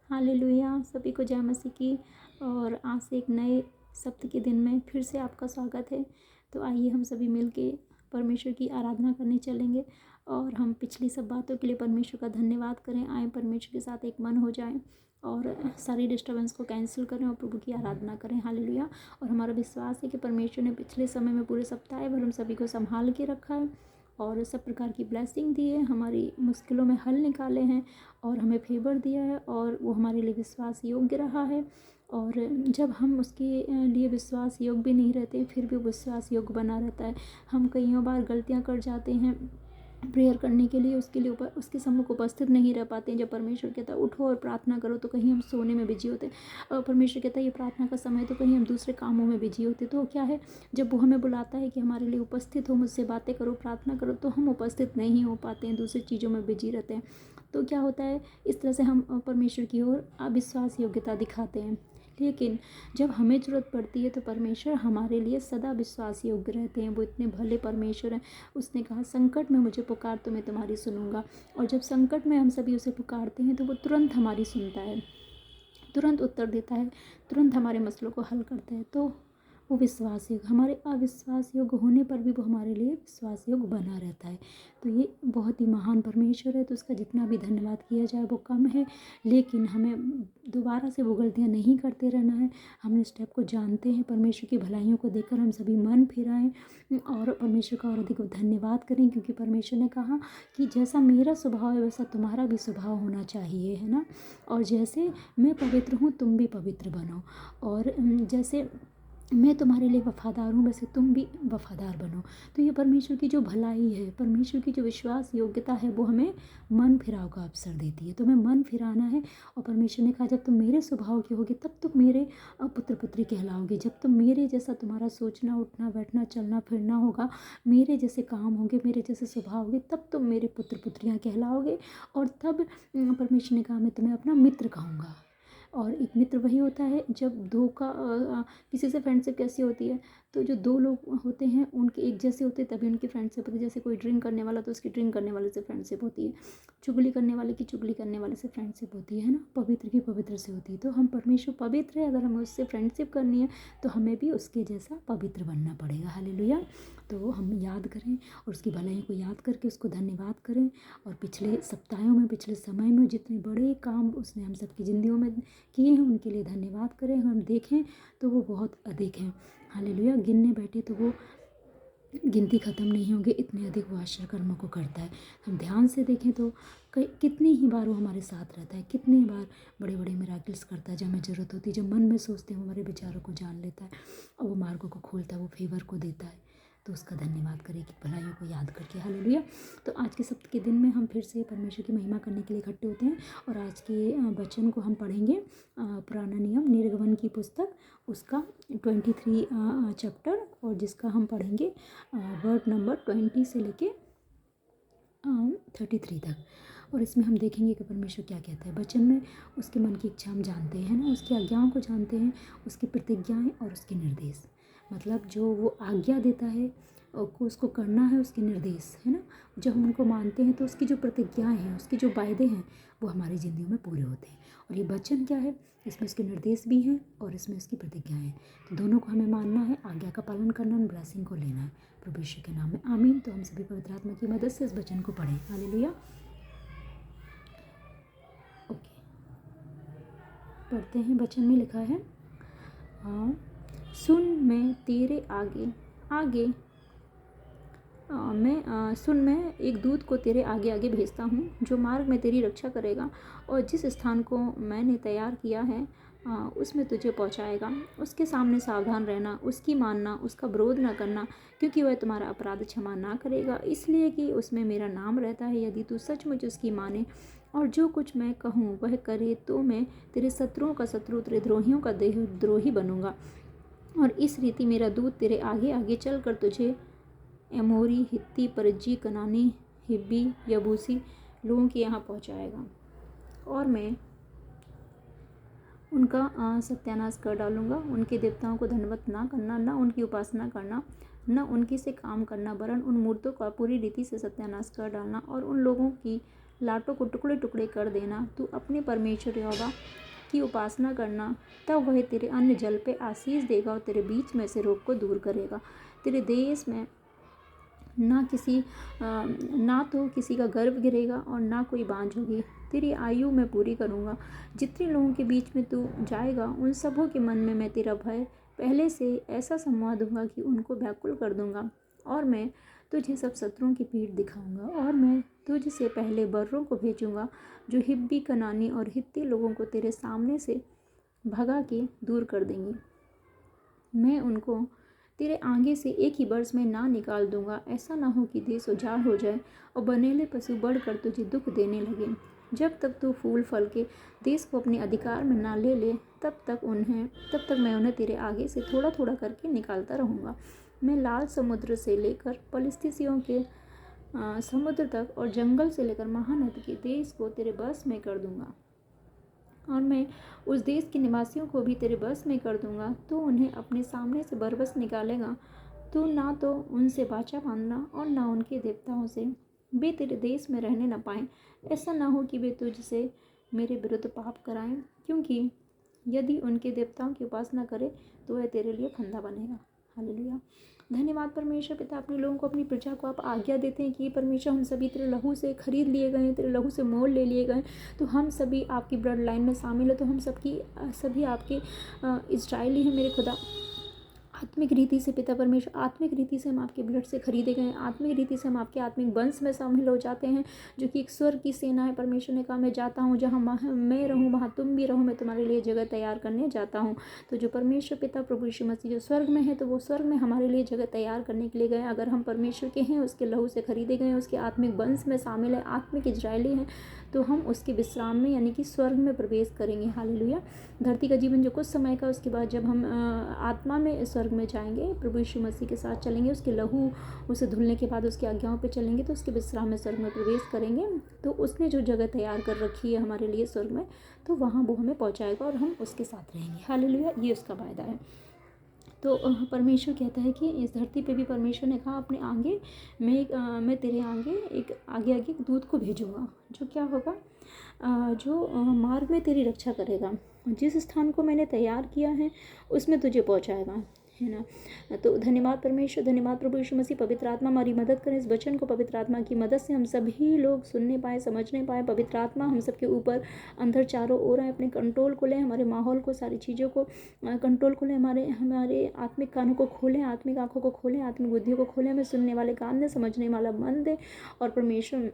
Hallelujah. सभी को जय मसीह की। और आज से एक नए सप्ताह के दिन में फिर से आपका स्वागत है। तो आइए हम सभी मिलके परमेश्वर की आराधना करने चलेंगे और हम पिछली सब बातों के लिए परमेश्वर का धन्यवाद करें। आए परमेश्वर के साथ एक मन हो जाएं और सारी डिस्टर्बेंस को कैंसिल करें और प्रभु की आराधना करें। हालेलुया। और हमारा विश्वास है कि परमेश्वर ने पिछले समय में पूरे सप्ताह भर हम सभी को संभाल के रखा है और सब प्रकार की ब्लेसिंग दी है, हमारी मुश्किलों में हल निकाले हैं और हमें फेवर दिया है और वो हमारे लिए विश्वास योग्य रहा है। और जब हम उसके लिए विश्वास योग्य भी नहीं रहते फिर भी विश्वास योग्य बना रहता है। हम कईयों बार गलतियां कर जाते हैं प्रेयर करने के लिए, उसके लिए उसके सम्मुख उपस्थित नहीं रह पाते हैं। जब परमेश्वर कहता है उठो और प्रार्थना करो तो कहीं हम सोने में बिजी होते हैं, और परमेश्वर कहता है ये प्रार्थना का समय, तो कहीं हम दूसरे कामों में बिजी होते। तो क्या है, जब वो हमें बुलाता है कि हमारे लिए उपस्थित हो, मुझसे बातें करो, प्रार्थना करो, तो हम उपस्थित नहीं हो पाते हैं, दूसरी चीज़ों में बिजी रहते हैं। तो क्या होता है, इस तरह से हम परमेश्वर की ओर अविश्वास योग्यता दिखाते हैं। लेकिन जब हमें ज़रूरत पड़ती है तो परमेश्वर हमारे लिए सदा विश्वास योग्य रहते हैं। वो इतने भले परमेश्वर हैं। उसने कहा संकट में मुझे पुकार तो मैं तुम्हारी सुनूंगा। और जब संकट में हम सभी उसे पुकारते हैं तो वो तुरंत हमारी सुनता है, तुरंत उत्तर देता है, तुरंत हमारे मसलों को हल करता है। तो वो विश्वास योग्य, हमारे अविश्वास योग्य होने पर भी वो हमारे लिए विश्वास योग्य बना रहता है। तो ये बहुत ही महान परमेश्वर है। तो उसका जितना भी धन्यवाद किया जाए वो कम है। लेकिन हमें दोबारा से वो गलतियाँ नहीं करते रहना है। हम इस स्टेप को जानते हैं, परमेश्वर की भलाइयों को देखकर हम सभी मन फिराएं और परमेश्वर का और अधिक धन्यवाद करें, क्योंकि परमेश्वर ने कहा कि जैसा मेरा स्वभाव है वैसा तुम्हारा भी स्वभाव होना चाहिए, है ना। और जैसे मैं पवित्र हूँ तुम भी पवित्र बनो, और जैसे मैं तुम्हारे लिए वफ़ादार हूँ वैसे तुम भी वफ़ादार बनो। तो ये परमेश्वर की जो भलाई है, परमेश्वर की जो विश्वास योग्यता है, वो हमें मन फिराव का अवसर देती है। तो हमें मन फिराना है। और परमेश्वर ने कहा जब तुम मेरे स्वभाव के होगे तब तुम मेरे पुत्र पुत्री कहलाओगे। जब तुम मेरे जैसा तुम्हारा सोचना उठना बैठना चलना फिरना होगा, मेरे जैसे काम होंगे, मेरे जैसे स्वभाव होगे, तब तुम मेरे पुत्र पुत्रियाँ कहलाओगे। और तब परमेश्वर ने कहा मैं तुम्हें अपना मित्र कहूँगा। और एक मित्र वही होता है जब दो का किसी से फ्रेंडशिप कैसी होती है, तो जो दो लोग होते हैं उनके एक जैसे होते हैं तभी उनकी फ्रेंडशिप होती है। जैसे कोई ड्रिंक करने वाला तो उसकी ड्रिंक करने वाले से फ्रेंडशिप होती है, चुगली करने वाले की चुगली करने वाले से फ्रेंडशिप होती है ना, पवित्र की पवित्र से होती है। तो हम परमेश्वर पवित्र है, अगर हमें उससे फ्रेंडशिप करनी है तो हमें भी उसके जैसा पवित्र बनना पड़ेगा। हालेलुया। तो हम याद करें और उसकी भलाई को याद करके उसको धन्यवाद करें। और पिछले सप्ताहों में, पिछले समय में जितने बड़े काम उसने हम सबकी ज़िंदगियों में किए हैं उनके लिए धन्यवाद करें। हम देखें तो वो बहुत अधिक हैं। हालेलुया। गिनने बैठे तो वो गिनती ख़त्म नहीं होंगे, इतने अधिक वो आश्चर्य कर्मों को करता है। हम ध्यान से देखें तो कितनी ही बार वो हमारे साथ रहता है, कितनी बार बड़े बड़े मिराकल्स करता है। जब हमें ज़रूरत होती है, जब मन में सोचते हैं, हमारे विचारों को जान लेता है और वो मार्गों को खोलता है, वो फेवर को देता है। तो उसका धन्यवाद करें कि भलाइयों को याद करके। हालेलुया। तो आज के सप्ताह के दिन में हम फिर से परमेश्वर की महिमा करने के लिए इकट्ठे होते हैं और आज के वचन को हम पढ़ेंगे पुराना नियम निर्गमन की पुस्तक, उसका 23 चैप्टर, और जिसका हम पढ़ेंगे वर्ड नंबर 20 से लेके 33 तक। और इसमें हम देखेंगे कि परमेश्वर क्या कहता है वचन में। उसके मन की इच्छा हम जानते हैं ना, उसकी आज्ञाओं को जानते हैं, उसकी प्रतिज्ञाएं और उसके निर्देश। मतलब जो वो आज्ञा देता है को उसको करना है, उसके निर्देश है ना, जब हम उनको मानते हैं तो उसकी जो प्रतिज्ञाएं हैं, उसके जो वायदे हैं वो हमारी ज़िंदगी में पूरे होते हैं। और ये वचन क्या है, इसमें उसके निर्देश भी हैं और इसमें उसकी प्रतिज्ञाएं हैं। तो दोनों को हमें मानना है, आज्ञा का पालन करना है, ब्लेसिंग को लेना है। प्रभु यीशु के नाम में आमीन। तो हम सभी पवित्र आत्मा की मदद से इस वचन को पढ़ें। हालेलुया। ओके, पढ़ते हैं। वचन में लिखा है सुन मैं तेरे आगे आगे मैं एक दूत को तेरे आगे आगे भेजता हूँ जो मार्ग में तेरी रक्षा करेगा और जिस स्थान को मैंने तैयार किया है उसमें तुझे पहुँचाएगा। उसके सामने सावधान रहना, उसकी मानना, उसका विरोध न करना, क्योंकि वह तुम्हारा अपराध क्षमा ना करेगा, इसलिए कि उसमें मेरा नाम रहता है। यदि तू सचमुच उसकी माने और जो कुछ मैं कहूँ वह करे तो मैं तेरे शत्रुओं का शत्रु, तेरे द्रोहियों का द्रोही बनूंगा। और इस रीति मेरा दूत तेरे आगे आगे चल कर तुझे एमोरी, हित्ती, परिज्जी, कनानी, हिब्बी, यबूसी लोगों के यहाँ पहुँचाएगा और मैं उनका सत्यानाश कर डालूंगा। उनके देवताओं को धन्यवाद ना करना, न उनकी उपासना करना, न उनकी से काम करना, वरन उन मूर्तों का पूरी रीति से सत्यानाश कर डालना और उन लोगों की लाटों को टुकड़े टुकड़े कर देना। तू अपने परमेश्वर यहोवा की उपासना करना, तब वह तेरे अन्न जल पे आशीष देगा और तेरे बीच में से रोग को दूर करेगा। तेरे देश में ना तो किसी का गर्भ गिरेगा और ना कोई बांझ होगी। तेरी आयु मैं पूरी करूँगा। जितने लोगों के बीच में तू जाएगा उन सबों के मन में मैं तेरा भय पहले से ऐसा समवा दूंगा कि उनको व्याकुल कर दूंगा। और मैं तुझे सब शत्रुओं की पीठ दिखाऊंगा। और मैं तुझसे पहले बर्रों को भेजूंगा जो हिब्बी, कनानी और हित्ती लोगों को तेरे सामने से भगा के दूर कर देंगी। मैं उनको तेरे आगे से एक ही वर्ष में ना निकाल दूंगा। ऐसा ना हो कि देश उजाड़ हो जाए और बनेले पशु बढ़कर तुझे दुख देने लगे। जब तक तू फूल फल के देश को अपने अधिकार में ना ले ले, तब तक मैं उन्हें तेरे आगे से थोड़ा थोड़ा करके निकालता रहूँगा। मैं लाल समुद्र से लेकर पलिस्तीसियों के समुद्र तक और जंगल से लेकर महानद के देश को तेरे बस में कर दूंगा। और मैं उस देश के निवासियों को भी तेरे बस में कर दूंगा। तो उन्हें अपने सामने से बरबस निकालेगा। तो ना तो उनसे वाचा बांधना और ना उनके देवताओं से। वे तेरे देश में रहने न पाएं। ऐसा ना हो कि वे तुझसे मेरे विरुद्ध पाप कराएं, क्योंकि यदि उनके देवताओं की उपासना करे तो वह तेरे लिए फंदा बनेगा। हालेलुया। धन्यवाद परमेश्वर पिता, अपने लोगों को, अपनी प्रजा को आप आज्ञा देते हैं कि परमेश्वर हम सभी तेरे लहू से खरीद लिए गए हैं, तेरे लहू से मोल ले लिए गए। तो हम सभी आपकी ब्लड लाइन में शामिल है। तो हम सभी आपके इस्राएली हैं मेरे खुदा। आत्मिक रीति से पिता परमेश्वर, आत्मिक रीति से हम आपके ब्लड से खरीदे गए हैं। आत्मिक रीति से हम आपके आत्मिक वंश में शामिल हो जाते हैं, जो कि एक स्वर्ग की सेना है। परमेश्वर ने कहा मैं जाता हूँ जहाँ मैं रहूँ वहाँ तुम भी रहो, मैं तुम्हारे लिए जगह तैयार करने जाता हूँ। तो जो परमेश्वर पिता प्रभु यीशु मसीह जो स्वर्ग में है, तो वो स्वर्ग में हमारे लिए जगह तैयार करने के लिए गए। अगर हम परमेश्वर के हैं, उसके लहू से खरीदे गए हैं, उसके आत्मिक वंश में शामिल है, आत्मिक इजरायली हैं, तो हम उसके विश्राम में यानी कि स्वर्ग में प्रवेश करेंगे। हालेलुया। धरती का जीवन जो कुछ समय का, उसके बाद जब हम आत्मा में स्वर्ग में जाएंगे, प्रभु यीशु मसीह के साथ चलेंगे, उसके लहू उसे धुलने के बाद उसकी आज्ञाओं पे चलेंगे, तो उसके विश्राम में स्वर्ग में प्रवेश करेंगे। तो उसने जो जगह तैयार कर रखी है हमारे लिए स्वर्ग में, तो वहाँ वो हमें पहुँचाएगा और हम उसके साथ रहेंगे। हालेलुया। ये उसका वायदा है। तो परमेश्वर कहता है कि इस धरती पे भी परमेश्वर ने कहा अपने आगे मैं तेरे आगे एक दूत को भेजूँगा, जो क्या होगा, जो मार्ग में तेरी रक्षा करेगा। जिस स्थान को मैंने तैयार किया है उसमें तुझे पहुँचाएगा, है ना। तो धन्यवाद परमेश्वर, धन्यवाद प्रभु यीशु मसीह। पवित्र आत्मा हमारी मदद करें। इस वचन को पवित्र आत्मा की मदद से हम सभी लोग सुनने पाए, समझने पाए। पवित्र आत्मा हम सबके ऊपर अंदर चारों ओर है, अपने कंट्रोल को लें, हमारे माहौल को, सारी चीज़ों को कंट्रोल को लें। हमारे आत्मिक कानों को खोलें, आत्मिक आँखों को खोलें, आत्मिक बुद्धियों को खोलें। हमें सुनने वाले कान दें, समझने वाला मन दें। और परमेश्वर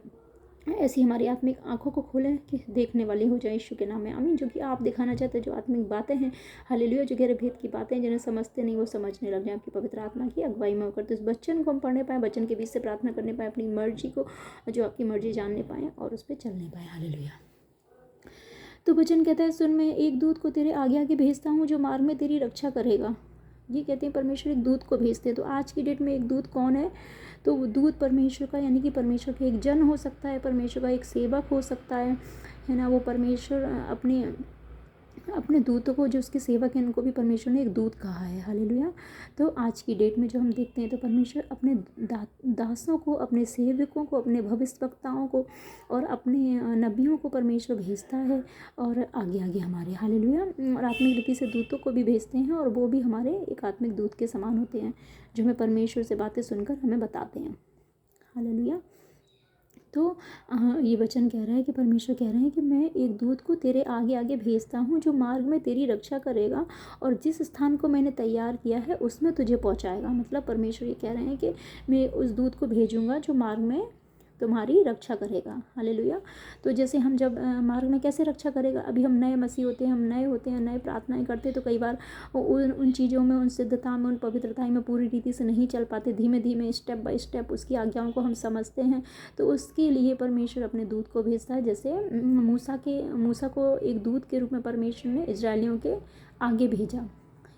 ऐसी हमारी आत्मिक आँखों को खोलें कि देखने वाली हो जाए, यीशु के नाम में आमीन। जो कि आप दिखाना चाहते हैं, जो आत्मिक बातें हैं, हालेलुया, जो गहरे भेद की बातें हैं, जिन्हें समझते नहीं वो समझने लग जाए आपकी पवित्र आत्मा की अगुवाई में होकर। तो इस वचन को हम पढ़ने पाएँ, वचन के बीच से प्रार्थना करने पाएँ, अपनी मर्जी को, जो आपकी मर्जी जानने पाएँ और उस पर चलने पाएँ। हालेलुया। तो वचन कहता है, सुन मैं एक दूत को तेरे आगे आगे भेजता हूँ जो मार्ग में तेरी रक्षा करेगा। ये कहते हैं परमेश्वर एक दूत को भेजते हैं। तो आज की डेट में एक दूत कौन है? तो वो दूत परमेश्वर का यानी कि परमेश्वर का एक जन हो सकता है, परमेश्वर का एक सेवक हो सकता है ना। वो परमेश्वर अपने दूतों को, जो उसके सेवक हैं, उनको भी परमेश्वर ने एक दूत कहा है। हालेलुया। तो आज की डेट में जो हम देखते हैं, तो परमेश्वर अपने दासों को, अपने सेवकों को, अपने भविष्यवक्ताओं को और अपने नबियों को परमेश्वर भेजता है और आगे आगे हमारे। हालेलुया। और आत्मिक रीति से दूतों को भी भेजते हैं और वो भी हमारे एक आत्मिक दूत के समान होते हैं, जो हमें परमेश्वर से बातें सुनकर हमें बताते हैं। हालेलुया। तो ये वचन कह रहा है कि परमेश्वर कह रहे हैं कि मैं एक दूत को तेरे आगे आगे भेजता हूँ जो मार्ग में तेरी रक्षा करेगा और जिस स्थान को मैंने तैयार किया है उसमें तुझे पहुँचाएगा। मतलब परमेश्वर ये कह रहे हैं कि मैं उस दूत को भेजूँगा जो मार्ग में तुम्हारी रक्षा करेगा। हालेलुया। तो जैसे हम जब मार्ग में कैसे रक्षा करेगा, अभी हम नए मसीह होते हैं, हम नए होते हैं, नए प्रार्थनाएं करते हैं, तो कई बार उन चीज़ों में, उन सिद्धता में, उन पवित्रता में पूरी रीति से नहीं चल पाते। धीमे धीमे, स्टेप बाय स्टेप उसकी आज्ञाओं को हम समझते हैं। तो उसके लिए परमेश्वर अपने दूत को भेजता है। जैसे मूसा को एक दूत के रूप में परमेश्वर ने इजरायलियों के आगे भेजा,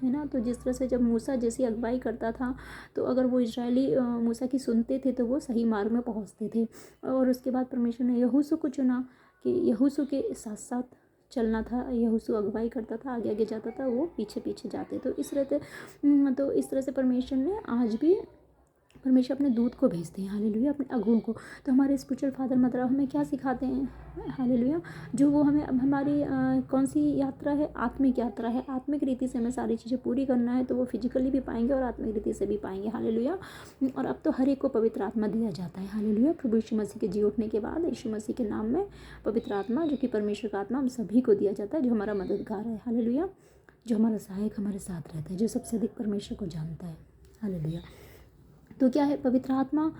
है ना। तो जिस तरह से जब मूसा जैसी अगुवाई करता था, तो अगर वो इजरायली मूसा की सुनते थे तो वो सही मार्ग में पहुंचते थे। और उसके बाद परमेश्वर ने यहोशू को चुना कि यहोशू के साथ साथ चलना था। यहोशू अगुवाई करता था, आगे आगे जाता था, वो पीछे पीछे जाते। तो इस तरह से परमेश्वर ने आज भी परमेश्वर अपने दूत को भेजते हैं, हालेलुया, अपने अगुओं को। तो हमारे स्पिरिचुअल फादर मदर हमें क्या सिखाते हैं, हालेलुया, जो वो हमें अब हमारी कौन सी यात्रा है, आत्मिक यात्रा है। आत्मिक रीति से हमें सारी चीज़ें पूरी करना है, तो वो फिजिकली भी पाएंगे और आत्मिक रीति से भी पाएंगे, हालेलुया। और अब तो हर एक को पवित्र आत्मा दिया जाता है, हालेलुया। प्रभु यीशु मसीह के जी उठने के बाद यीशु मसीह के नाम में पवित्र आत्मा, जो कि परमेश्वर का आत्मा, हम सभी को दिया जाता है, जो हमारा मददगार है, हालेलुया, जो हमारा सहायक हमारे साथ रहता है, जो सबसे अधिक परमेश्वर को जानता है, हालेलुया। तो क्या है, पवित्र आत्मा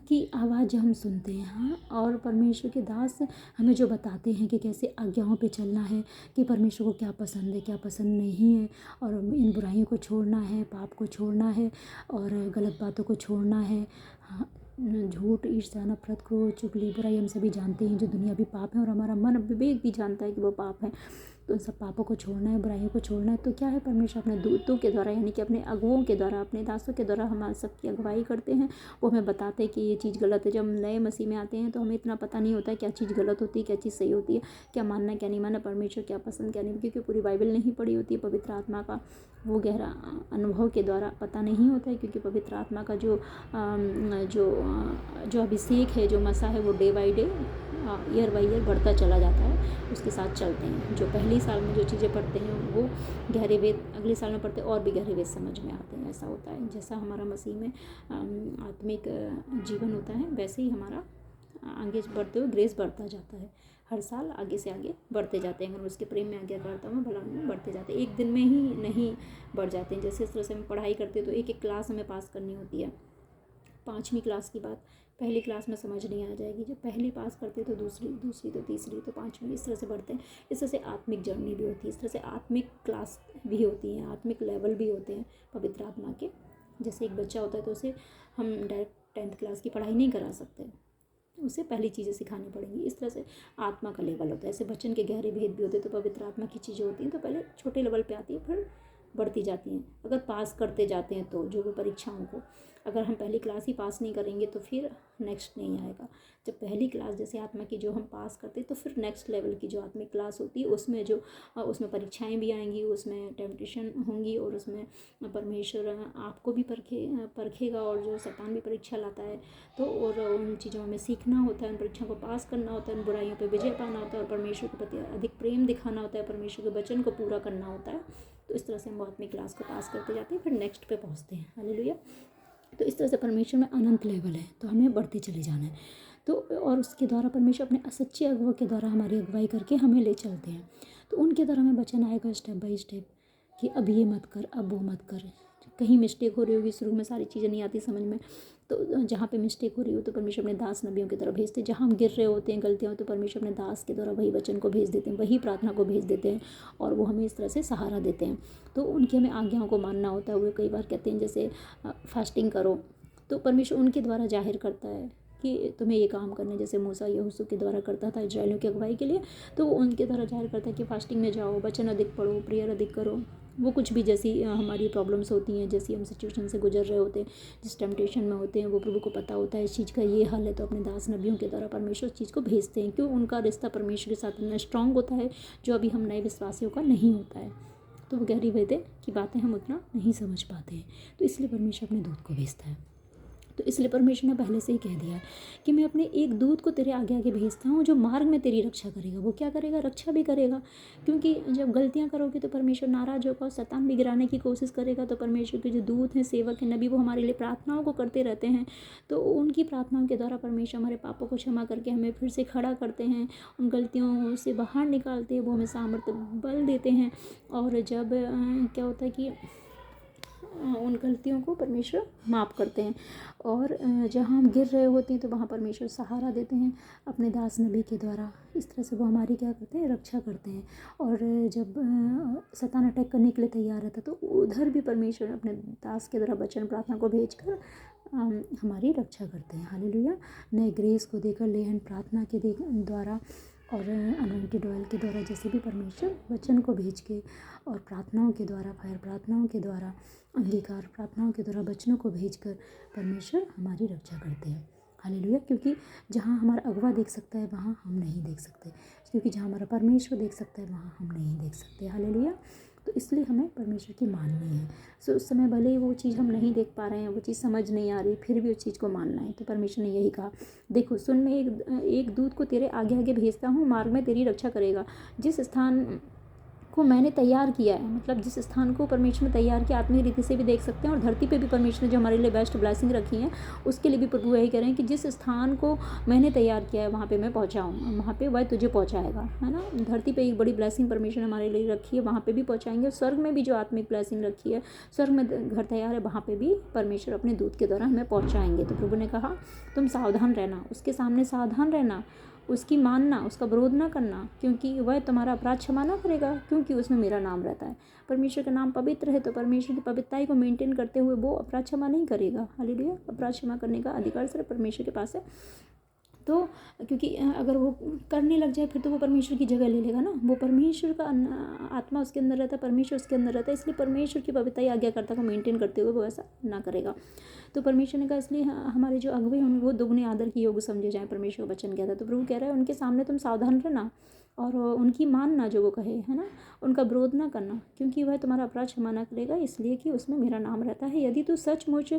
की आवाज़ जब हम सुनते हैं, हाँ, और परमेश्वर के दास हमें जो बताते हैं कि कैसे आज्ञाओं पे चलना है, कि परमेश्वर को क्या पसंद है, क्या पसंद नहीं है, और इन बुराइयों को छोड़ना है, पाप को छोड़ना है, और गलत बातों को छोड़ना है, हाँ, झूठ, ईर्ष्या, नफरत, क्रोध, चुगली, बुराई, हम सभी जानते हैं जो दुनिया भी पाप है, और हमारा मन विवेक भी जानता है कि वो पाप है। तो उन सब पापों को छोड़ना है, बुराइयों को छोड़ना है। तो क्या है, परमेश्वर अपने दूतों के द्वारा, यानी कि अपने अगुओं के द्वारा, अपने दासों के द्वारा हमारे सबकी अगुवाई करते हैं। वो हमें बताते हैं कि ये चीज़ गलत है। जब हम नए मसीह में आते हैं तो हमें इतना पता नहीं होता है क्या चीज़ गलत होती है, क्या चीज़ सही होती है, क्या मानना क्या नहीं मानना, परमेश्वर क्या पसंद क्या नहीं, क्योंकि पूरी बाइबल नहीं पढ़ी होती है। पवित्र आत्मा का वो गहरा अनुभव के द्वारा पता नहीं होता है, क्योंकि पवित्र आत्मा का जो अभिषेक है, जो मसा है, वो day by day, year by year बढ़ता चला जाता है, उसके साथ चलते हैं। जो पहली साल में जो चीज़ें पढ़ते हैं वो गहरे वेद अगले साल में पढ़ते हैं और भी गहरे वेद समझ में आते हैं। ऐसा होता है, जैसा हमारा मसीह में आत्मिक जीवन होता है, वैसे ही हमारा आगे बढ़ते हुए ग्रेस बढ़ता जाता है। हर साल आगे से आगे बढ़ते जाते हैं। अगर उसके प्रेम में आगे बढ़ता हूँ, भला में बढ़ते जाते हैं। एक दिन में ही नहीं बढ़ जाते हैं। जैसे इस तरह से हम पढ़ाई करते हैं तो एक एक क्लास हमें पास करनी होती है। 5वीं क्लास की बात पहली क्लास में समझ नहीं आ जाएगी, जब पहली पास करते तो दूसरी, दूसरी तो तीसरी, तो 5वीं, इस तरह से बढ़ते हैं। इस तरह से आत्मिक जर्नी भी होती है, इस तरह से आत्मिक क्लास भी होती हैं, आत्मिक लेवल भी होते हैं पवित्र आत्मा के। जैसे एक बच्चा होता है तो उसे हम डायरेक्ट 10th क्लास की पढ़ाई नहीं करा सकते, उसे पहली चीज़ें सिखानी पड़ेंगी। इस तरह से आत्मा का लेवल होता है। ऐसे वचन के गहरे भेद भी होते हैं। तो पवित्र आत्मा की चीज़ें होती हैं तो पहले छोटे लेवल पे आती है, फिर बढ़ती जाती हैं। अगर पास करते जाते हैं तो जो भी परीक्षाओं को, अगर हम पहली क्लास ही पास नहीं करेंगे तो फिर नेक्स्ट नहीं आएगा। जब पहली क्लास जैसे आत्मा की जो हम पास करते हैं तो फिर नेक्स्ट लेवल की जो आत्मिक क्लास होती है उसमें परीक्षाएं भी आएंगी, उसमें टेम्पटेशन होंगी, और उसमें परमेश्वर आपको भी परखेगा, और जो शैतान भी परीक्षा लाता है। तो और उन चीज़ों में सीखना होता है, उन परीक्षाओं को पास करना होता है, उन बुराइयों पर विजय पाना होता है, और परमेश्वर के प्रति अधिक प्रेम दिखाना होता है, परमेश्वर के वचन को पूरा करना होता है। तो इस तरह से हम आत्मिक क्लास को पास करते जाते हैं, फिर नेक्स्ट पे पहुँचते हैं, हालेलुया। तो इस तरह से परमेश्वर में अनंत लेवल है, तो हमें बढ़ते चले जाना है। तो और उसके द्वारा परमेश्वर अपने सच्चे अगुआ के द्वारा हमारी अगुवाई करके हमें ले चलते हैं। तो उनके द्वारा हमें वचन आएगा स्टेप बाय स्टेप कि अब ये मत कर, अब वो मत कर। कहीं मिस्टेक हो रही होगी, शुरू में सारी चीज़ें नहीं आती समझ में, तो जहाँ पे मिस्टेक हो रही हो तो परमेश्वर अपने दास नबियों की तरफ भेजते हैं। जहाँ हम गिर रहे होते हैं, गलतियाँ हो, तो परमेश्वर अपने दास के द्वारा वही वचन को भेज देते हैं, वही प्रार्थना को भेज देते हैं, और वो हमें इस तरह से सहारा देते हैं। तो उनकी हमें आज्ञाओं को मानना होता है। वो कई बार कहते हैं जैसे फास्टिंग करो, तो परमेश्वर उनके द्वारा जाहिर करता है कि तुम्हें ये काम करना है। जैसे मूसा यहोशू के द्वारा करता था इजराइलियों की अगुवाई के लिए, तो वो उनके द्वारा जाहिर करता है कि फास्टिंग में जाओ, वचन अधिक पढ़ो, प्रेयर अधिक करो। वो कुछ भी जैसी हमारी प्रॉब्लम्स होती हैं, जैसी हम सिचुएशन से गुजर रहे होते हैं, जिस टेम्पटेशन में होते हैं, वो प्रभु को पता होता है इस चीज़ का ये हल है, तो अपने दास नबियों के द्वारा परमेश्वर उस चीज़ को भेजते हैं। क्यों? उनका रिश्ता परमेश्वर के साथ इतना स्ट्रांग होता है, जो अभी हम नए विश्वासियों का नहीं होता है। तो वो गहरी वेदे की बातें हम उतना नहीं समझ पाते हैं, तो इसलिए परमेश्वर अपने दूत को भेजता है। तो इसलिए परमेश्वर ने पहले से ही कह दिया है कि मैं अपने एक दूत को तेरे आगे आगे भेजता हूँ, जो मार्ग में तेरी रक्षा करेगा। वो क्या करेगा? रक्षा भी करेगा, क्योंकि जब गलतियाँ करोगे तो परमेश्वर नाराज़ होगा, शैतान भी गिराने की कोशिश करेगा। तो परमेश्वर के जो दूत हैं, सेवक हैं, नबी, वो हमारे लिए प्रार्थनाओं को करते रहते हैं। तो उनकी प्रार्थनाओं के द्वारा परमेश्वर हमारे पापों को क्षमा करके हमें फिर से खड़ा करते हैं, उन गलतियों से बाहर निकालते हैं, वो हमें सामर्थ्य बल देते हैं। और जब क्या होता है कि उन गलतियों को परमेश्वर माफ़ करते हैं, और जहाँ हम गिर रहे होते हैं तो वहाँ परमेश्वर सहारा देते हैं अपने दास नबी के द्वारा। इस तरह से वो हमारी क्या करते हैं? रक्षा करते हैं। और जब शैतान अटैक करने के लिए तैयार रहता है तो उधर भी परमेश्वर अपने दास के द्वारा वचन प्रार्थना को भेजकर हमारी रक्षा करते हैं, हालेलुया। नए ग्रेस को देकर, लेहन प्रार्थना के द्वारा, और अनॉइंटेड ऑयल के द्वारा, जैसे भी परमेश्वर वचन को भेज के, और प्रार्थनाओं के द्वारा, फायर प्रार्थनाओं के द्वारा, अंगीकार प्रार्थनाओं के द्वारा वचनों को भेजकर परमेश्वर हमारी रक्षा करते हैं, हालेलुया। क्योंकि जहाँ हमारा अगुआ देख सकता है वहाँ हम नहीं देख सकते, क्योंकि जहाँ हमारा परमेश्वर देख सकता है वहाँ हम नहीं देख सकते, हालेलुया। तो इसलिए हमें परमेश्वर की माननी है। सो उस समय भले ही वो चीज़ हम नहीं देख पा रहे हैं, वो चीज़ समझ नहीं आ रही, फिर भी उस चीज़ को मानना है। तो परमेश्वर ने यही कहा, देखो सुन, मैं एक दूत को तेरे आगे आगे भेजता हूँ, मार्ग में तेरी रक्षा करेगा। जिस स्थान को मैंने तैयार किया है, मतलब जिस स्थान को परमेश्वर ने तैयार किया, आत्मिक रीति से भी देख सकते हैं, और धरती पे भी परमेश्वर ने जो हमारे लिए बेस्ट ब्लेसिंग रखी है उसके लिए भी प्रभु यही कह रहे हैं कि जिस स्थान को मैंने तैयार किया है वहाँ पे मैं पहुँचाऊँ, वहाँ पे वह तुझे पहुँचाएगा, है ना। धरती पे एक बड़ी ब्लेसिंग परमेश्वर ने हमारे लिए रखी है, वहाँ पे भी पहुँचाएंगे। स्वर्ग में भी जो आत्मिक ब्लेसिंग रखी है, स्वर्ग में घर तैयार है, वहाँ पे भी परमेश्वर अपने दूत के द्वारा हमें पहुँचाएंगे। तो प्रभु ने कहा तुम सावधान रहना, उसके सामने सावधान रहना, उसकी मानना, उसका विरोध ना करना, क्योंकि वह तुम्हारा अपराध क्षमा ना करेगा, क्योंकि उसमें मेरा नाम रहता है। परमेश्वर का नाम पवित्र है, तो परमेश्वर की पवित्रताई को मेंटेन करते हुए वो अपराध क्षमा नहीं करेगा। हालेलुया। अपराध क्षमा करने का अधिकार सिर्फ परमेश्वर के पास है। तो क्योंकि अगर वो करने लग जाए फिर तो वो परमेश्वर की जगह ले लेगा ना। वो परमेश्वर का आत्मा उसके अंदर रहता है, परमेश्वर उसके अंदर रहता है, इसलिए परमेश्वर की पवित्रता आज्ञाकर्ता को मेंटेन करते हुए वो ऐसा ना करेगा। तो परमेश्वर ने कहा इसलिए हमारे जो अगुवे हैं वो दुगने आदर के योग्य समझे जाएं, परमेश्वर का वचन कहता है। तो प्रभु कह रहा है उनके सामने तुम सावधान रहना और उनकी मानना, जो वो कहे, है ना, उनका विरोध ना करना, क्योंकि वह तुम्हारा अपराध क्षमा ना करेगा, इसलिए कि उसमें मेरा नाम रहता है। यदि तू सचमुच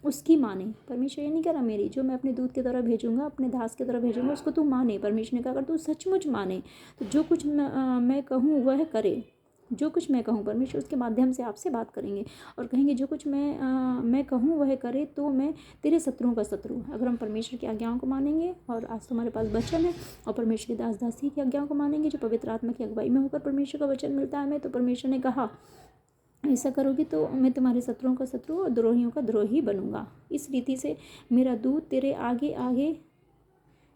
उसकी माने, परमेश्वर ये नहीं कह रहा मेरी, जो मैं अपने दूत के द्वारा भेजूंगा, अपने दास के द्वारा भेजूंगा, उसको तू माने। परमेश्वर ने कहा अगर तू सचमुच माने तो जो कुछ मैं कहूँ वह करे। जो कुछ मैं कहूँ, परमेश्वर उसके माध्यम से आपसे बात करेंगे और कहेंगे जो कुछ मैं कहूँ वह करे, तो मैं तेरे शत्रुओं का शत्रु। अगर हम परमेश्वर की आज्ञाओं को मानेंगे, और आज तुम्हारे पास वचन है, और परमेश्वर की दास दासी की आज्ञाओं को मानेंगे, जो पवित्र आत्मा की अगुवाई में होकर परमेश्वर का वचन मिलता है हमें, तो परमेश्वर ने कहा ऐसा करोगे तो मैं तुम्हारे शत्रुओं का शत्रु और द्रोहियों का द्रोही बनूंगा। इस रीति से मेरा दूत तेरे आगे आगे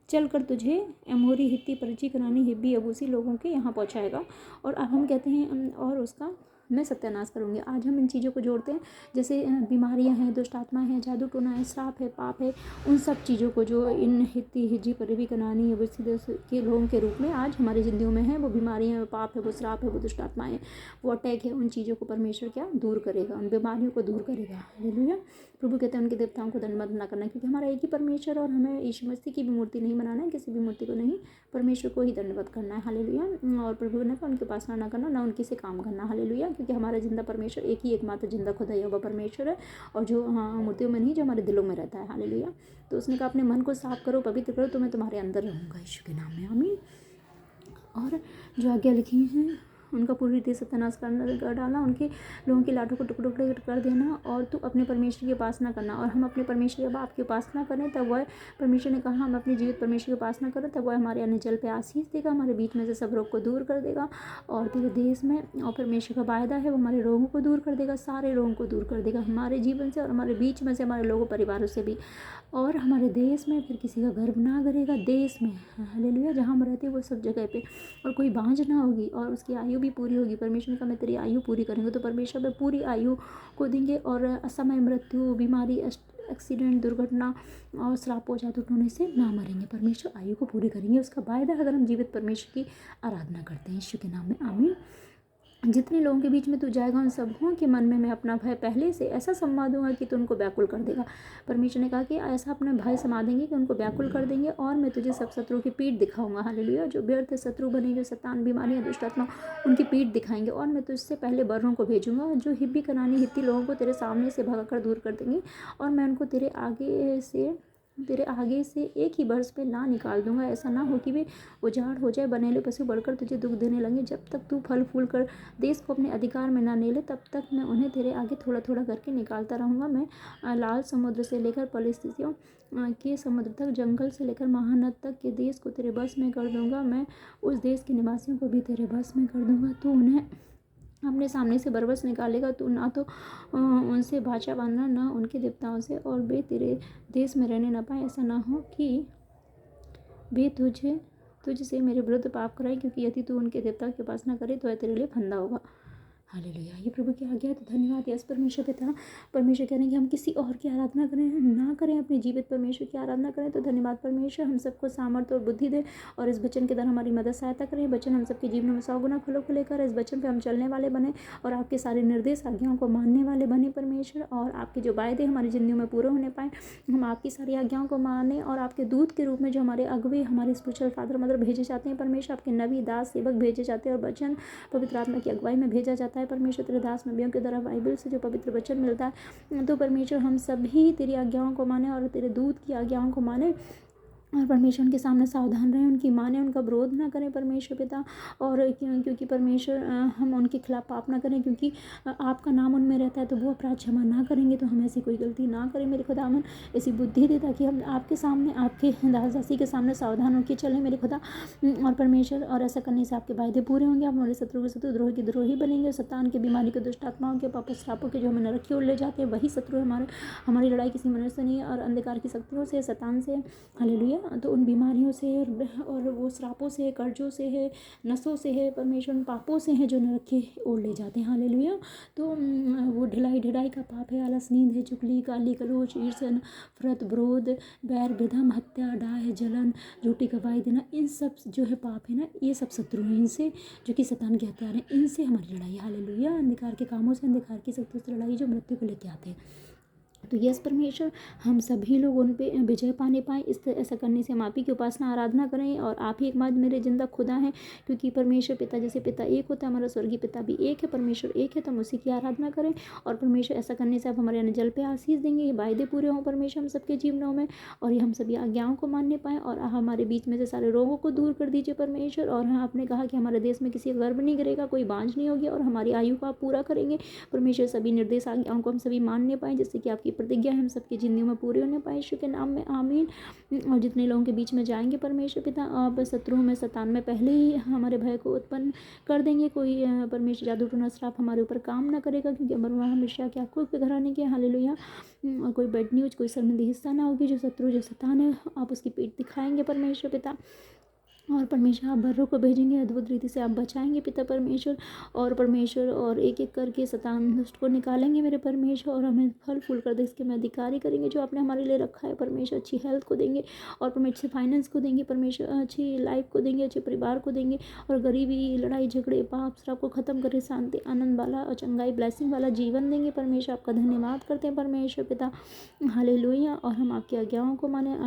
चल कर तुझे एमोरी, हित्ती, परिची, कनानी, हिब्बी, अबूसी लोगों के यहाँ पहुँचाएगा। और अब हम कहते हैं और उसका मैं सत्यानाश करूँगी। आज हम इन चीज़ों को जोड़ते हैं, जैसे बीमारियां हैं, दुष्ट आत्मा है, जादू टोना है, श्राप है, पाप है, उन सब चीज़ों को जो इन हित्ती, हिज्जी, परिवी, कनानी, अबूसी देश के लोगों के रूप में आज हमारी ज़िंदगियों में है, वो बीमारियाँ, वो पाप है, वो श्राप है, वो दुष्ट आत्मा है, वो अटैक है, उन चीज़ों को परमेश्वर क्या दूर करेगा, उन बीमारियों को दूर करेगा। हालेलुया। प्रभु कहते हैं उनके देवताओं को धन्यवाद ना करना, क्योंकि हमारा एक ही परमेश्वर, और हमें यीशु मसीह की भी मूर्ति नहीं बनाना है, किसी भी मूर्ति को नहीं, परमेश्वर को ही धन्यवाद करना है। हालेलुया। और प्रभु ने कहा उनकी उपासना ना करना, ना उनकी से काम करना। हालेलुया। क्योंकि हमारा जिंदा परमेश्वर एक ही एकमात्र जिंदा खुदा यहोवा परमेश्वर है, और जो मूर्तियों में नहीं, जो हमारे दिलों में रहता है। हालेलुया। तो उसने कहा अपने मन को साफ करो, पवित्र करो, तो मैं तुम्हारे अंदर रहूँगा, यीशु के नाम में आमीन। और जो आज्ञा लिखी हैं उनका पूरी रीति से सत्यानाश कर डालना, उनके लोगों के लाठों को टुकड़े टुकड़े कर देना, और तू अपने परमेश्वर की उपासना करना। और हम अपने परमेश्वर के बाप की उपासना करें, तब वह, परमेश्वर ने कहा हम अपने जीवित परमेश्वर की उपासना करें, तब वह हमारे अन्य जल पे आशीष देगा, हमारे बीच में से सब रोग को दूर कर देगा। और तेरे देश में और परमेश्वर का वायदा है, वो हमारे रोगों को दूर कर देगा, सारे रोगों को दूर कर देगा हमारे जीवन से, और हमारे बीच में से, हमारे लोगों परिवारों से भी, और हमारे देश में फिर किसी का गर्व ना करेगा। देश में, हालेलुया, जहाँ हम रहते हैं वो सब जगह पे, और कोई बांझ ना होगी, और उसकी आयु भी पूरी होगी। परमेश्वर ने कहा मैं तेरी आयु पूरी करूँगा। तो परमेश्वर में पूरी आयु को देंगे, और असमय मृत्यु, बीमारी, एक्सीडेंट, दुर्घटना और श्रापों, जादू टोने से ना मरेंगे। परमेश्वर आयु को पूरी करेंगे, उसका वायदा अगर हम जीवित परमेश्वर की आराधना करते हैं। यीशु के नाम में आमीन। जितने लोगों के बीच में तू जाएगा उन सबों के मन में मैं अपना भय पहले से ऐसा समा दूंगा कि तू उनको व्याकुल कर देगा। परमेश्वर ने कहा कि ऐसा अपना भय समा देंगे कि उनको व्याकुल कर देंगे, और मैं तुझे सब शत्रुओं की पीठ दिखाऊंगा। हालेलुया। जो व्यर्थ शत्रु बने, जो शैतान, बीमारियां, दुष्ट आत्मा, उनकी पीठ दिखाएंगे, और मैं तुझसे पहले बर्रों को भेजूंगा, जो हिब्बी, कनानी, हित्ती लोगों को तेरे सामने से भगाकर दूर कर देंगे, और मैं उनको तेरे आगे से एक ही वर्ष पे ना निकाल दूंगा। ऐसा ना हो कि वे उजाड़ हो जाए, बनेले पशु बढ़कर तुझे दुख देने लगे। जब तक तू फल फूल कर देश को अपने अधिकार में ना ले ले, तब तक मैं उन्हें तेरे आगे थोड़ा थोड़ा करके निकालता रहूँगा। मैं लाल समुद्र से लेकर पलिस्तियों के समुद्र तक, जंगल से लेकर महानद तक के देश को तेरे बस में कर दूंगा। मैं उस देश के निवासियों को भी तेरे बस में कर दूंगा। तू उन्हें अपने सामने से बरबस निकालेगा। तू ना तो उनसे भाषा बांधना, ना उनके देवताओं से, और वे तेरे देश में रहने ना पाए। ऐसा ना हो कि वे तुझसे मेरे विरुद्ध पाप कराए, क्योंकि यदि तू उनके देवता की उपासना करे तो वह तेरे लिए फंदा होगा। हालेलुया। ये प्रभु की आज्ञा है, तो धन्यवाद। यस परमेश्वर पिता, परमेश्वर कह रहे हैं कि हम किसी और की आराधना करें ना करें, अपने जीवित परमेश्वर की आराधना करें। तो धन्यवाद परमेश्वर, हम सबको सामर्थ्य और बुद्धि दे, और इस वचन के द्वारा हमारी मदद सहायता करें। वचन हम सबके जीवन में 100 गुना फलों को लेकर इस वचन पर हम चलने वाले बने, और आपके सारे निर्देश आज्ञाओं को मानने वाले बने परमेश्वर, और आपके जो वायदे हमारी जिंदगी में पूरे होने पाए, हम आपकी सारी आज्ञाओं को माने, और आपके दूत के रूप में जो हमारे अगुवे, हमारे स्पिरिचुअल फादर मदर भेजे जाते हैं परमेश्वर, आपके नबी, दास, सेवक भेजे जाते हैं, और वचन पवित्र आत्मा की अगुवाई में भेजा जाता है चाहता है परमेश्वर तेरे दास नबियों के द्वारा बाइबल से जो पवित्र वचन मिलता है, तो परमेश्वर हम सभी तेरी आज्ञाओं को माने और तेरे दूत की आज्ञाओं को माने और परमेश्वर उनके सामने सावधान रहें, उनकी माने, उनका विरोध ना करें परमेश्वर पिता। और क्योंकि परमेश्वर हम उनके खिलाफ पाप ना करें, क्योंकि आपका नाम उनमें रहता है, तो वो अपराध क्षमा ना करेंगे, तो हम ऐसी कोई गलती ना करें मेरे खुदावन। ऐसी बुद्धि दे ताकि हम आपके सामने, आपके दास दासी के सामने सावधान होकर चलें मेरे खुदा। और परमेश्वर, और ऐसा करने से आपके वायदे पूरे होंगे, आप हमारे शत्रु के शत्रु, द्रोह की द्रोही बनेंगे। शैतान के, बीमारी के, दुष्ट आत्माओं के, पाप श्रापों के जो हमें नरक की ओर ले जाते हैं, वही शत्रु है हमारी लड़ाई किसी मनुष्य से नहीं है और अंधकार की शक्तियों से, शैतान से, हालेलुया। तो उन बीमारियों से और वो श्रापों से, कर्जों से है, नसों से है परमेश्वर, पापों से है जो नरक की ओर ले जाते हैं, हालेलुया। तो वो ढिलाई का पाप है, आलस, नींद है, चुगली, गाली गलौज, ईर्ष्या, नफरत, विरोध, बैर, विधम, हत्या, डाह, जलन, झूठी गवाही देना, इन सब जो है पाप है ना, ये सब शत्रु हैं इनसे, जो कि शैतान के हथियार हैं, इनसे हमारी लड़ाई, हालेलुया। अंधकार के कामों से, अंधकार की शक्तियों से लड़ाई जो मृत्यु को लेके आते हैं। तो यस परमेश्वर, हम सभी लोग उन पे विजय पाने पाएँ, ऐसा करने से हम आप ही की उपासना आराधना करें और आप ही एकमात्र मेरे जिंदा खुदा हैं, क्योंकि परमेश्वर पिता, जैसे पिता एक होता है, हमारा स्वर्गीय पिता भी एक है, परमेश्वर एक है, तो हम उसी की आराधना करें। और परमेश्वर ऐसा करने से आप हमारे अन्न पे आशीष देंगे, ये वायदे पूरे हों परमेश्वर हम सबके जीवनों में, और ये हम सभी आज्ञाओं को मानने पाएँ, और हमारे बीच में से सारे रोगों को दूर कर दीजिए परमेश्वर। और हाँ, आपने कहा कि हमारे देश में किसी का गर्भ नहीं गिरेगा, कोई बांझ नहीं होगी, और हमारी आयु को आप पूरा करेंगे परमेश्वर। सभी निर्देश आज्ञाओं को हम सभी मानने पाएँ, जिससे कि आपकी प्रतिज्ञा है हम सबकी जिंदगियों में पूरे होने पाए, यीशु के नाम में आमीन। और जितने लोगों के बीच में जाएंगे परमेश्वर पिता, आप शत्रुओं में, शैतान में पहले ही हमारे भय को उत्पन्न कर देंगे। कोई परमेश्वर जादू टोना श्राप हमारे ऊपर काम ना करेगा, क्योंकि अमरवा हमेशा के आपको के घराने के, हालेलुया। और कोई बैड न्यूज, कोई शर्मिंदगी हिस्सा ना होगी, जो शत्रु, जो शैतान है, आप उसकी पीठ दिखाएंगे परमेश्वर पिता। और परमेश्वर आप बर्रों को भेजेंगे, अद्भुत रीति से आप बचाएंगे पिता परमेश्वर। और परमेश्वर, और एक एक करके शैतान दुष्ट को निकालेंगे मेरे परमेश्वर, और हमें फल फूल कर इसके में अधिकारी करेंगे जो आपने हमारे लिए रखा है परमेश्वर। अच्छी हेल्थ को देंगे, और परमेश्वर फाइनेंस को देंगे परमेश्वर, अच्छी लाइफ को देंगे, अच्छे परिवार को देंगे, और गरीबी, लड़ाई झगड़े, पाप श्राप को खत्म करे, शांति, आनंद वाला और चंगाई, ब्लेसिंग वाला जीवन देंगे परमेश्वर। आपका धन्यवाद करते हैं परमेश्वर पिता, हालेलुया। और हम आपकी आज्ञाओं को माने,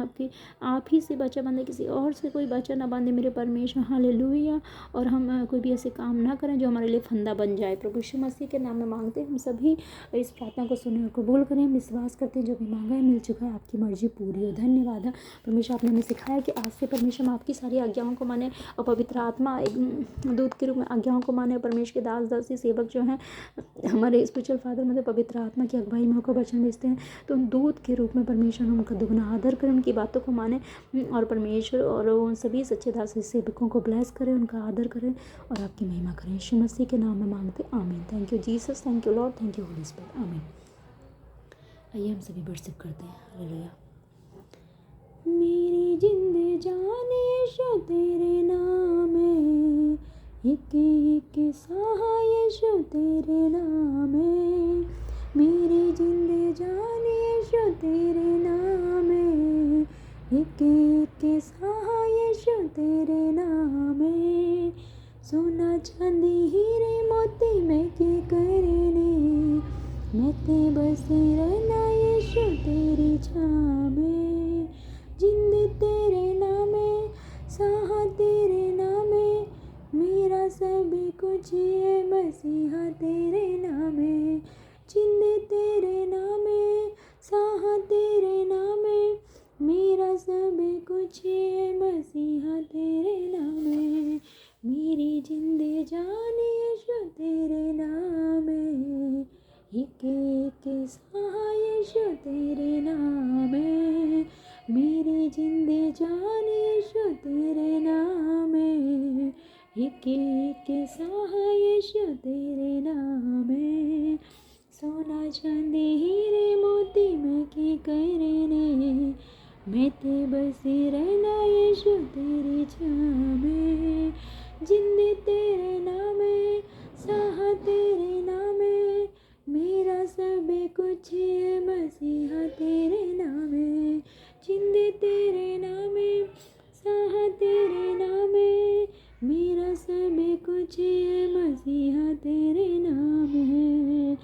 आप ही से बचा बांधे, किसी और से कोई बचा ना बांधे मेरे परमेश्वर, हालेलुया। और हम कोई भी ऐसे काम ना करें जो हमारे लिए फंदा बन जाए। प्रभु यीशु मसीह के नाम में मांगते हैं हम सभी, इस प्रार्थना को सुने और कबूल करें। हम विश्वास करते हैं जो भी मांगा है मिल चुका है, आपकी मर्जी पूरी हो। धन्यवाद है परमेश्वर, आपने हमें सिखाया कि आज से परमेश्वर हम आपकी सारी आज्ञाओं को माने, और पवित्र आत्मा एक दूत के रूप में आज्ञाओं को माने। परमेश्वर के दास दासी सेवक जो हैं, हमारे स्पिरिचुअल फादर मतलब पवित्र आत्मा की अगुवाई में होकर वचन भेजते हैं, तो उन दूत के रूप में परमेश्वर हम उनका दुगना आदर करें, उनकी बातों को माने, और परमेश्वर और उन सभी सच्चे दास सेवकों को ब्लेस करें, उनका आदर करें और आपकी महिमा करें। यीशु मसीह के नाम में मांगते आमीन। Thank you Jesus, thank you Lord, thank you Holi spirit, आमीन। आइए हम सभी वर्शिप करते हैं, हालेलुया। मेरी जिंदे जाने यीशु तेरे नाम है, एक एक साह यीशु तेरे नाम है। मेरी जिंदे जाने यीशु तेरे नाम है, एक एक साह यीशु तेरे नाम है। सोना चांदी हीरे मोती मैं के करने, मैं ते बसे रहना यीशु तेरी छाँव में। जिंदे तेरे नाम है, साह तेरे नाम है, मेरा सब कुछ है मसीहा तेरे नाम है। जिंदे तेरे नाम है, साह तेरे नाम है, मेरा सब कुछ है मसीहा तेरे नाम है। मेरी जिंदे जान यीशु तेरे नाम है, एक एक साह यीशु तेरे नाम है। मेरी जिंदे जान यीशु तेरे नाम है, एक एक साह यीशु तेरे नाम है। सोना चांदी हीरे मोती मैं की करने, मैं ते बसे रहना यीशु तेरी छाँव में। जिंदे तेरे नाम है, साह तेरे नाम है, मेरा सब कुछ है मसीहा तेरे नाम है। जिंदे तेरे नाम है, साह तेरे नाम है, मेरा सब कुछ है मसीहा तेरे नाम है।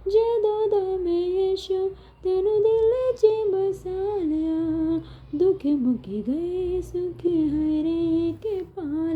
ਜਦੋਂ ਦਾ ਮੈਂ ਯीशु ਤੈਨੂੰ ਦਿਲ 'ਚ ਬਸਾ ਲਿਆ, ਦੁੱਖ ਮੁੱਕ ਗਏ ਸੁੱਖ ਹਰੇ ਕੇ ਪਾ ਲਿਆ।